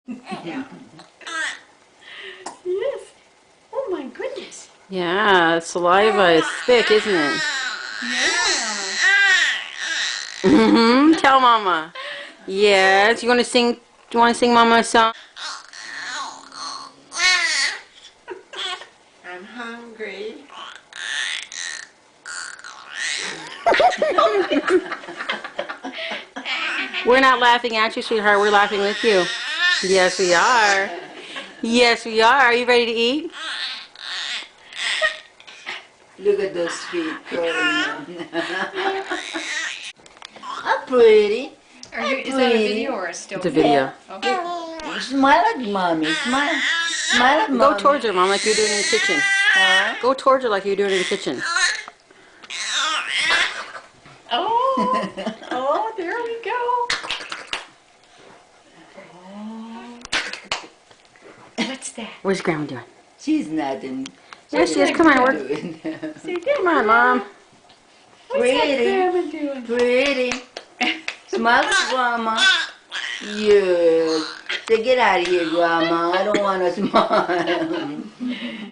Yeah. Yes. Oh my goodness. Yeah, saliva is thick, isn't it? Yeah. Tell Mama. Yes. You want to sing? Do you want to sing Mama a song? I'm hungry. We're not laughing at you, sweetheart. We're laughing with you. Yes, we are. Yes, we are. Are you ready to eat? Look at those feet curling. I'm pretty. Is that a video or a still? It's a video. Okay. Smile at mommy. Smile. Smile at mommy. Go towards her, Mom, like you're doing in the kitchen. Huh? Go towards her like you're doing in the kitchen. Oh, oh, there we go. What's that? What's Grandma doing? She's nothing. Yes, she is. Come on, work. Say, Come on, Mom. what's that Pretty. grandma doing? Pretty. Smile at grandma. Yes. Say, get out of here, grandma. I don't want to smile.